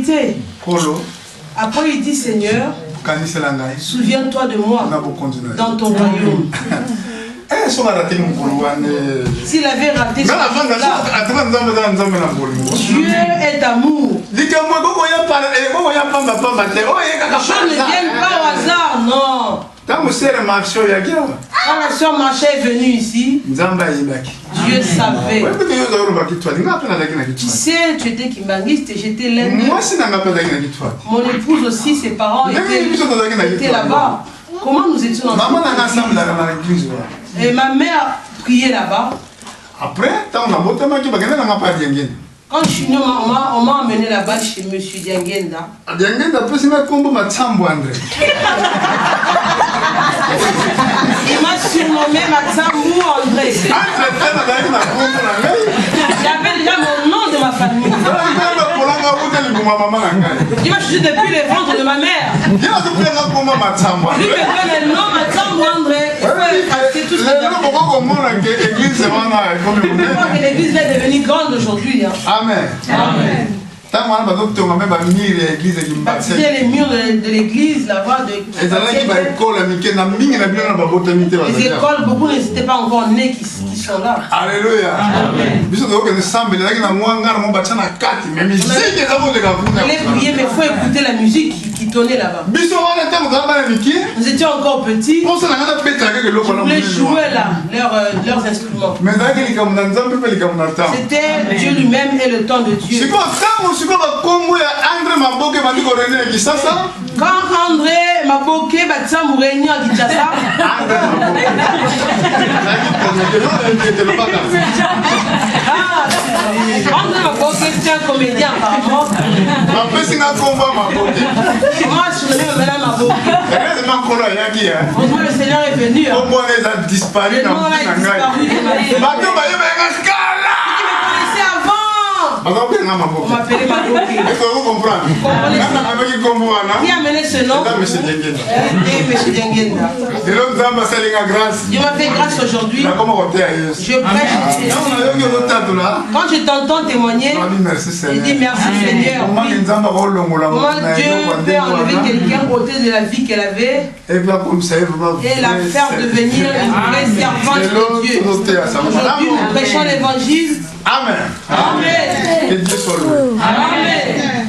médité. Après, il dit, Seigneur, souviens-toi de moi dans ton royaume. S'il avait raté ce Dieu est amour. Les choses ne viennent pas au hasard, non. Quand ma soeur Marcha est venue ici, Dieu savait. Tu sais, tu étais kimbangiste et j'étais l'un d'eux. Mon épouse aussi, ses parents étaient là-bas. Comment nous étions ensemble? Et ma mère priait là-bas. Après, quand je suis venu, on m'a emmené là-bas chez M. Diangenda. Il m'a surnommé Matsambu André. J'avais déjà mon nom de ma famille. Il m'a choisi depuis le ventre de ma mère. Lui me donne le nom Matsambu André. Il faut effacer tout ce que l'église est devenue grande aujourd'hui. Amen. Amen. Bâtir les murs de l'église, là-bas. Les écoles, beaucoup n'étaient pas encore nés qui sont là. Alléluia. Il est prié, mais il faut écouter la musique qui tournait là-bas. Nous étions encore petits. Ils voulaient jouer là, leurs instruments. C'était Dieu lui-même et le temps de Dieu. Quand André Maboke bâtiment pour réunion à Kinshasa, André Maboke c'est un comédien apparemment. Moi je suis le même Maboke. Le Seigneur est venu. Le nom a disparu de ma vie. On m'appelait Maboke. Vous comprenez? Qui a mené ce nom? Et M. Diangenda. Dieu m'a fait grâce aujourd'hui. Je prêche. Quand je t'entends témoigner, il dit merci Seigneur. Comment Dieu peut enlever quelqu'un côté de la vie qu'elle avait et la faire devenir une vraie servante de Dieu. Aujourd'hui, nous prêchons l'évangile. Amen. Amen. Que Dieu soit loué. Amen.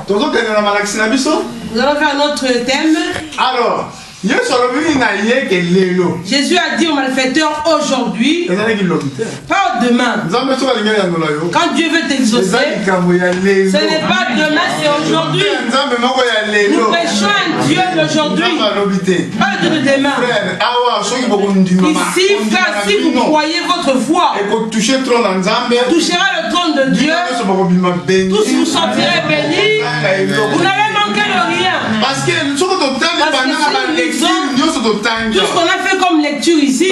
Nous allons faire un autre thème. Alors, Jésus a dit aux malfaiteurs aujourd'hui, pas demain. Quand Dieu veut t'exaucer, ce n'est pas demain, c'est aujourd'hui. Nous prêchons un Dieu d'aujourd'hui, pas de demain. Ici, frère, si vous croyez votre foi, touchera le trône de Dieu, tous vous sentirez bénis, vous n'avez manqué de rien. Parce que tout ce qu'on a fait comme lecture ici,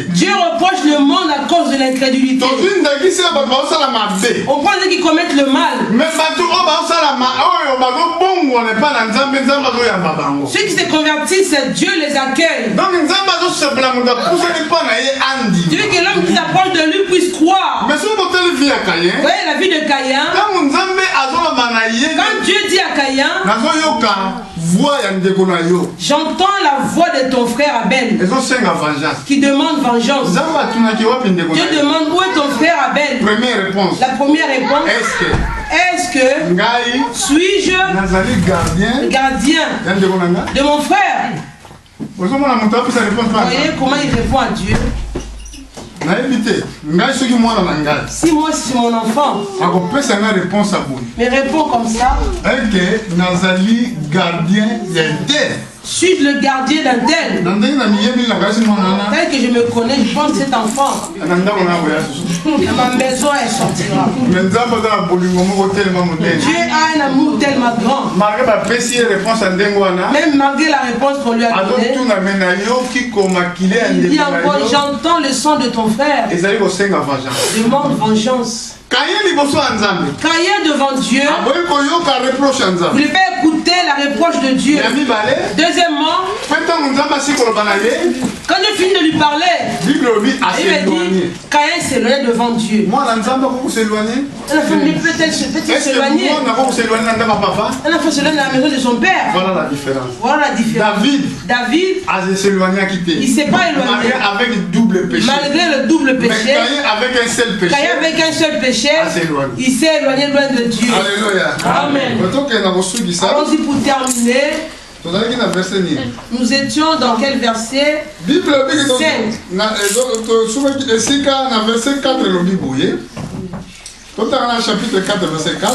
Dieu reproche le monde à cause de l'incrédulité. On prend ceux qui commettent le mal. Ceux qui se convertissent, Dieu les accueille. Dieu veut que l'homme qui s'approche de lui puisse croire. Vous voyez la vie de Caïn. Quand Dieu dit à Caïn, j'entends la voix de ton frère Abel qui demande vengeance. Dieu demande où est ton frère Abel. La première réponse, est-ce que suis-je le gardien de mon frère? Vous voyez comment il répond à Dieu? Si moi c'est mon enfant, mais réponds comme ça. Suis le gardien d'un tel. Tel que je me connais, je pense cet enfant. Dans ma maison, elle sortira. Dieu a un amour tellement grand. Même malgré la réponse qu'on lui a donnée, il dit encore, j'entends le son de ton frère. Demande vengeance. Caïn devant Dieu, vous ne pouvez pas écouter éviter la reproche de Dieu. Deuxièmement, quand Dieu finit de lui parler, il lui dit Caïn s'éloignait devant Dieu. La famille peut-elle s'éloigner? Elle a fait s'éloigner dans la maison de son père. Voilà la différence. Voilà la différence. David il ne s'est pas éloigné avec le double péché. Malgré le double péché. Mais Caïn avec un seul péché. Il s'est éloigné loin de Dieu. Alléluia. Amen. Allons-y pour terminer. Nous étions dans quel verset? 5. Chapitre 4, verset 4.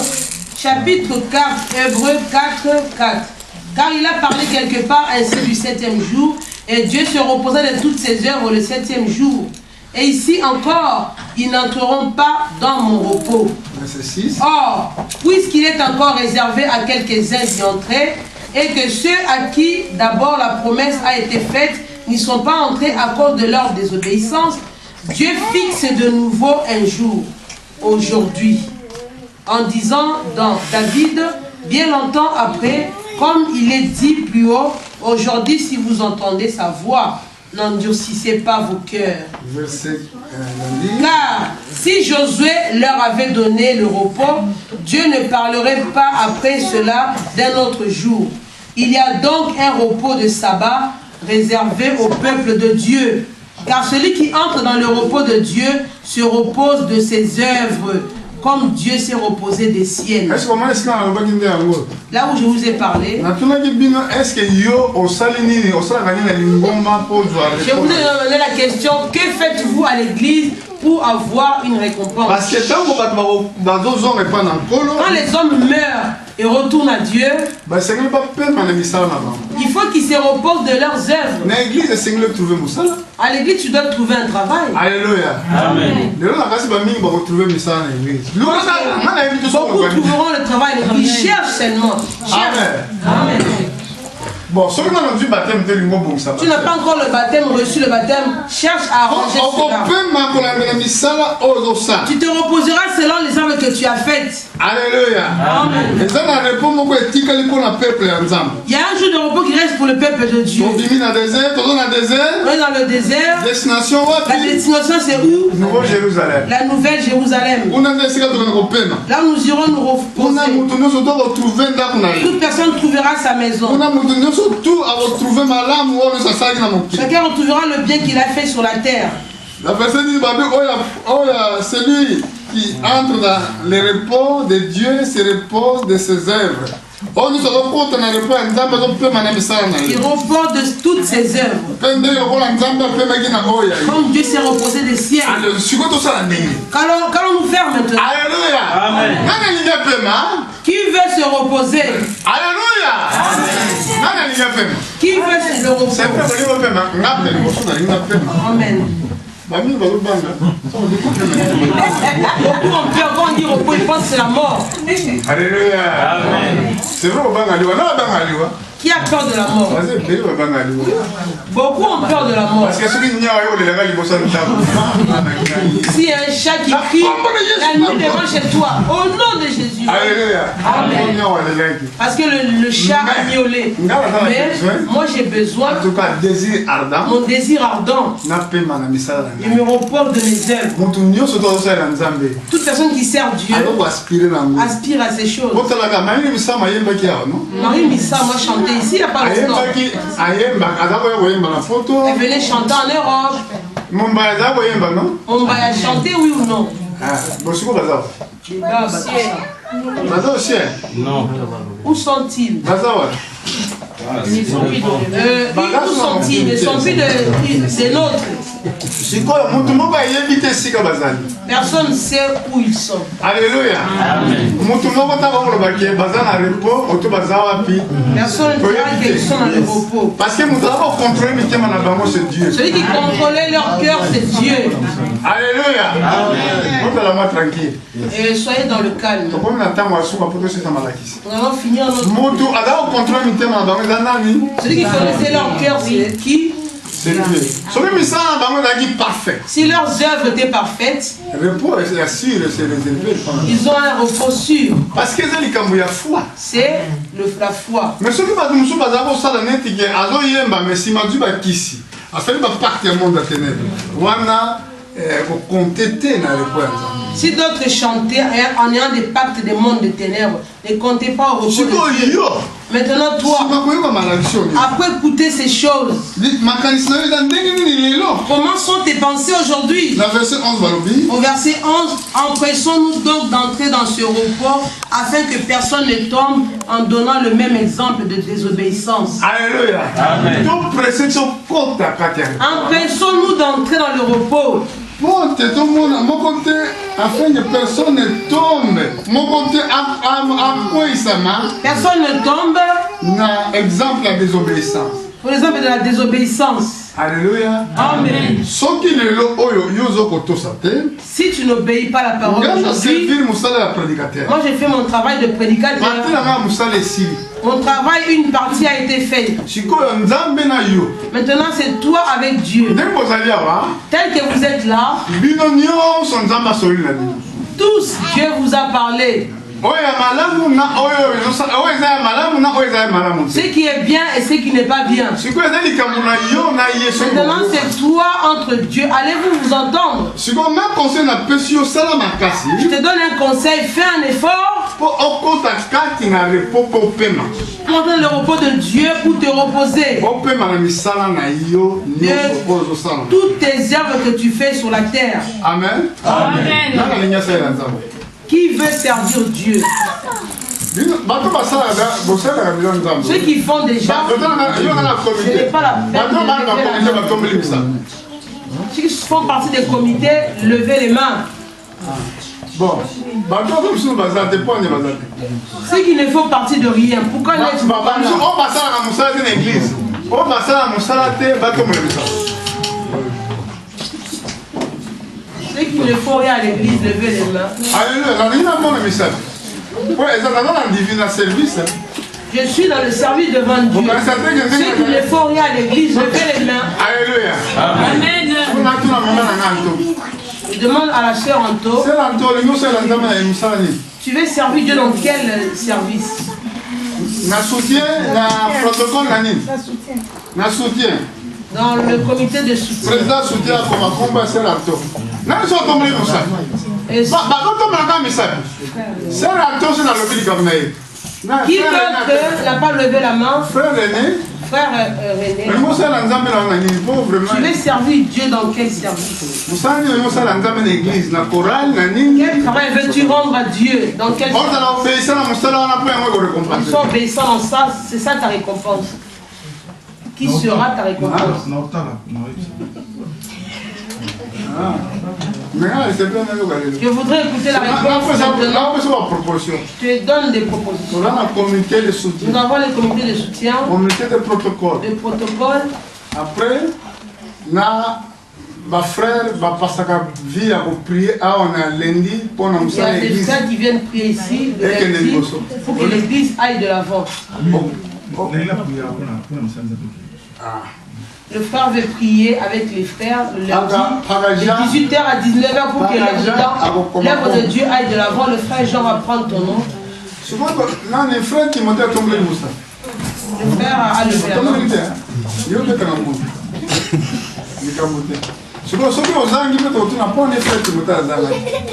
Chapitre 4, Hébreux 4, 4. Car il a parlé quelque part ainsi du 7e jour, et Dieu se reposa de toutes ses œuvres le 7e jour. Et ici encore, ils n'entreront pas dans mon repos. Verset 6. Or, puisqu'il est encore réservé à quelques-uns d'y entrer, et que ceux à qui d'abord la promesse a été faite n'y sont pas entrés à cause de leur désobéissance, Dieu fixe de nouveau un jour, aujourd'hui, en disant dans David, bien longtemps après, comme il est dit plus haut, aujourd'hui si vous entendez sa voix, n'endurcissez pas vos cœurs. Car si Josué leur avait donné le repos, Dieu ne parlerait pas après cela d'un autre jour. Il y a donc un repos de sabbat réservé au peuple de Dieu. Car celui qui entre dans le repos de Dieu se repose de ses œuvres, comme Dieu s'est reposé des siennes. Là où je vous ai parlé, je vous ai demandé la question, que faites-vous à l'église pour avoir une récompense? Parce que quand les hommes meurent et retournent à Dieu, il faut qu'ils se reposent de leurs œuvres. À l'église, tu dois trouver un travail. Alléluia. Amen. Beaucoup trouveront le travail. Ils cherchent seulement. Amen. Bon, tu n'as pas encore le baptême, reçu le baptême, cherche à arranger cela. Tu te reposeras selon les œuvres que tu as faites. Alléluia. Amen. Il y a un jour de repos qui reste pour le peuple de Dieu. On est dans le désert. La destination c'est où? La Nouvelle Jérusalem. Là nous irons nous reposer. Toute personne trouvera sa maison. Chacun retrouvera le bien qu'il a fait sur la terre. La personne dit, celui qui entre dans le repos de Dieu se repose de ses œuvres. Il repose de toutes ses œuvres. Comme Dieu s'est reposé des siennes. Qu'allons-nous faire maintenant? Alléluia. Amen. Qui veut se reposer? Alléluia. Qui veut se reposer? Amen. Beaucoup ont peur quand on dit repos, ils pensent que c'est la mort. Alléluia. Amen. C'est vrai, qui a peur de la mort? Beaucoup ont peur de la mort. Si y a un chat qui crie la nuit devant chez toi, au nom de Jésus. Alléluia. Amen. Parce que le chat a miaulé. Mais moi j'ai besoin, en tout cas, mon désir ardent, je me repose de mes œuvres. Toute personne qui sert Dieu aspire à ces choses. Marie Missa, moi chantais ici, il n'y a pas longtemps. Elle venait chanter en Europe. On va chanter, oui ou non? Non. Où sont-ils? Où sont-ils? Ils ne sont plus des nôtres. Personne ne sait où ils sont. Alléluia. Personne ne dira qu'ils sont dans le repos. Parce que celui qui contrôlait leur cœur, c'est Dieu. Alléluia. Tranquille. Et soyez dans le calme. Nous allons finir notre... Celui qui connaissait leur cœur, c'est qui? C'est Dieu. Si leurs œuvres étaient parfaites, repos est sûr, c'est réservé. ils ont un repos sûr. Parce que c'est la foi. Mais ce qui va nous faire, c'est si d'autres chantaient en ayant des pactes des mondes de ténèbres, ne comptez pas au repos de Dieu. Maintenant, toi, après écouter ces choses, comment sont tes pensées aujourd'hui? Au verset 11, empressons-nous donc d'entrer dans ce repos afin que personne ne tombe en donnant le même exemple de désobéissance. Alléluia. Amen. Empressons-nous d'entrer dans le repos. Afin que personne ne tombe. Personne ne tombe. Exemple de la désobéissance. Pour l'exemple de la désobéissance. Alléluia. Amen. Si tu n'obéis pas à la parole d'aujourd'hui, moi j'ai fait mon travail de prédicateur. Mon travail, une partie a été faite. Maintenant c'est toi avec Dieu. Tel que vous êtes là, tous Dieu vous a parlé. Ce qui est bien et ce qui n'est pas bien. Maintenant c'est toi entre Dieu. Allez-vous vous entendre? Je te donne un conseil, fais un effort pour entrer le repos de Dieu pour te reposer de toutes tes œuvres que tu fais sur la terre. Amen. Amen. Qui veut servir Dieu? Ceux qui font déjà, ce n'est pas la peine. Ceux qui font partie des comités, levez les mains. Bon, ceux qui ne font partie de rien, pourquoi n'êtes-vous pas là? Ceux qui ne font rien à l'église, levez les mains. Je suis dans le service devant Dieu. Ceux qui ne font rien à l'église, levez les mains. Alléluia. Amen. Je demande à la sœur Anto, tu veux servir Dieu dans quel service? Dans le comité de soutien. Qui d'autre n'a pas levé la main? Frère René. Tu veux servir Dieu dans quel service? Quel travail veux-tu rendre à Dieu? Dans quel service? Ils sont obéissants dans ça, c'est ça ta récompense. Qui sera ta récompense? Je voudrais écouter la réponse maintenant. Je te donne des propositions. Nous avons les comités de soutien, de protocole. Après, ma frère va passer la vie à prier. On a lundi pour nous. Il y a des frères qui viennent prier ici pour que l'église aille de l'avant. Le frère veut prier avec les frères le lundi, de 18h à 19h pour que l'œuvre de Dieu aille de l'avant. Le frère Jean va prendre ton nom. Le frère a levé la main.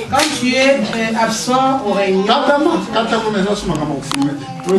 Quand tu es absent au réunion,